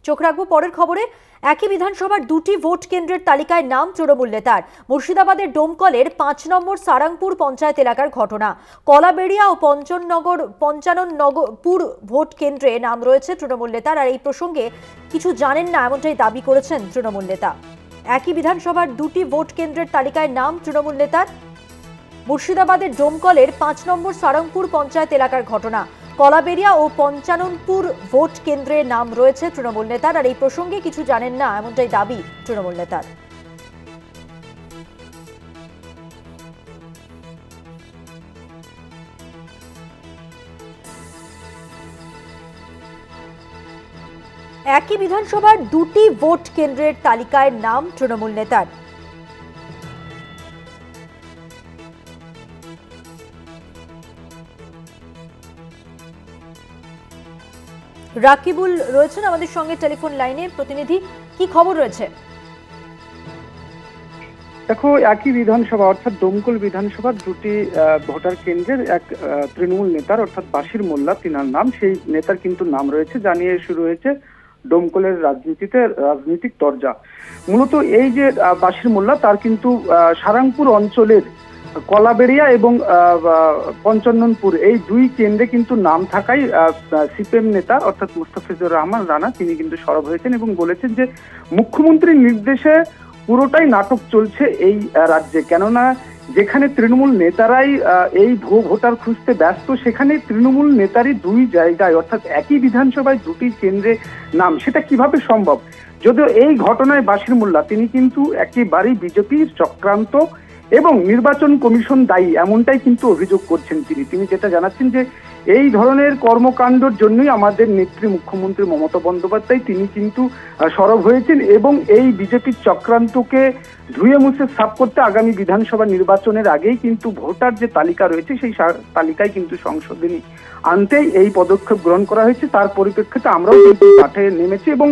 চোখ রাখবো পরের খবরে। একই বিধানসভার দুটি ভোট কেন্দ্রের তালিকায় নাম তৃণমূল নেতার। মুর্শিদাবাদের ডোমকলের ৫ নম্বর সারাংপুর পঞ্চায়েত এলাকার ঘটনা। কলাবেড়িয়া ও পঞ্চাননপুর ভোট কেন্দ্রে নাম রয়েছে তৃণমূল নেতার। আর এই প্রসঙ্গে কিছু জানেন না এমনটাই দাবি করেছেন তৃণমূল নেতা। একই বিধানসভার দুটি ভোট কেন্দ্রের তালিকায় নাম তৃণমূল নেতার। মুর্শিদাবাদের ডোমকলের ৫ নম্বর সারাংপুর পঞ্চায়েত এলাকার ঘটনা। কলাবেড়িয়া ও পঞ্চাননপুর ভোট কেন্দ্রে নাম রয়েছে তৃণমূল নেতার। আর এই প্রসঙ্গে কিছু জানেন না এমনটাই দাবি তৃণমূল নেতার। একই বিধানসভার দুটি ভোট কেন্দ্রের তালিকায় নাম তৃণমূল নেতার। রাকিবুল রয়েছেন আমাদের সঙ্গে টেলিফোন লাইনে। প্রতিনিধি, কি খবর রয়েছে? দেখো, একই বিধানসভা অর্থাৎ ডোমকল বিধানসভার দুটি ভোটার কেন্দ্রের এক তৃণমূল নেতার অর্থাৎ বাশির মোল্লা, তিনার নাম, সেই নেতার কিন্তু নাম রয়েছে, জানিয়ে শুরু হয়েছে ডোমকলের রাজনীতিক তরজা। মূলত এই যে বাশির মোল্লা, তার কিন্তু সারাংপুর অঞ্চলের কলাবেড়িয়া এবং পঞ্চাননপুর এই দুই কেন্দ্রে কিন্তু নাম থাকায় সিপিএম নেতা অর্থাৎ মুস্তাফিজুর রহমান রানা তিনি কিন্তু সরব হয়েছেন এবং বলেছেন যে মুখ্যমন্ত্রীর নির্দেশে পুরোটাই নাটক চলছে এই রাজ্যে। কেননা যেখানে তৃণমূল নেতারাই এই ভোটার খুঁজতে ব্যস্ত, সেখানে তৃণমূল নেতারই দুই জায়গায় অর্থাৎ একই বিধানসভায় দুটি কেন্দ্রে নাম, সেটা কিভাবে সম্ভব? যদিও এই ঘটনায় বাশির মোল্লা তিনি কিন্তু একেবারেই বিজেপির চক্রান্ত এবং নির্বাচন কমিশন দায়ী এমনটাই কিন্তু অভিযোগ করছেন তিনি যেটা জানাচ্ছেন যে এই ধরনের কর্মকাণ্ডের জন্যই আমাদের নেত্রী মুখ্যমন্ত্রী মমতা বন্দ্যোপাধ্যায় তিনি কিন্তু সরব হয়েছেন এবং এই বিজেপির চক্রান্তকে ধুয়ে মুছে সাফ করতে আগামী বিধানসভা নির্বাচনের আগেই কিন্তু ভোটার যে তালিকা রয়েছে সেই তালিকায় কিন্তু সংশোধনী আনতেই এই পদক্ষেপ গ্রহণ করা হয়েছে। তার পরিপ্রেক্ষিতে আমরাও কিন্তু মাঠে নেমেছি এবং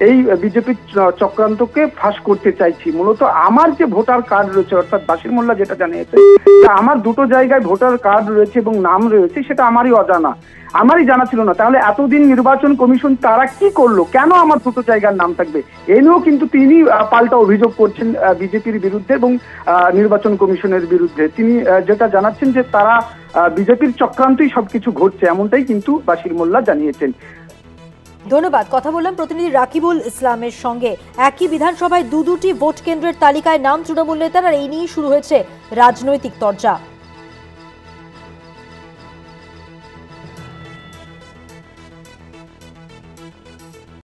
এই বিজেপির চক্রান্তকে ফাঁস করতে চাইছি। মূলত আমার যে ভোটার কার্ড রয়েছে অর্থাৎ বাশির মোল্লা যেটা জানিয়েছে আমার দুটো জায়গায় ভোটার কার্ড রয়েছে এবং নাম রয়েছে, সেটা আমারই অজানা, আমারই জানা ছিল না। তাহলে এতদিন নির্বাচন কমিশন তারা কি করলো, কেন আমার দুটো জায়গার নাম থাকবে? এ নিয়েও কিন্তু তিনি পাল্টা অভিযোগ করছেন বিজেপির বিরুদ্ধে এবং নির্বাচন কমিশনের বিরুদ্ধে। তিনি যেটা জানাচ্ছেন যে তারা বিজেপির চক্রান্তই সবকিছু ঘটছে, এমনটাই কিন্তু বাশির মোল্লা জানিয়েছেন। ধন্যবাদ। কথা বললাম প্রতিনিধি রাকিবুল ইসলামের সঙ্গে। একই বিধানসভায় দুটি ভোট কেন্দ্রের তালিকায় নাম তৃণমূল নেতার, আর এই নিয়েই শুরু হয়েছে রাজনৈতিক তরজা।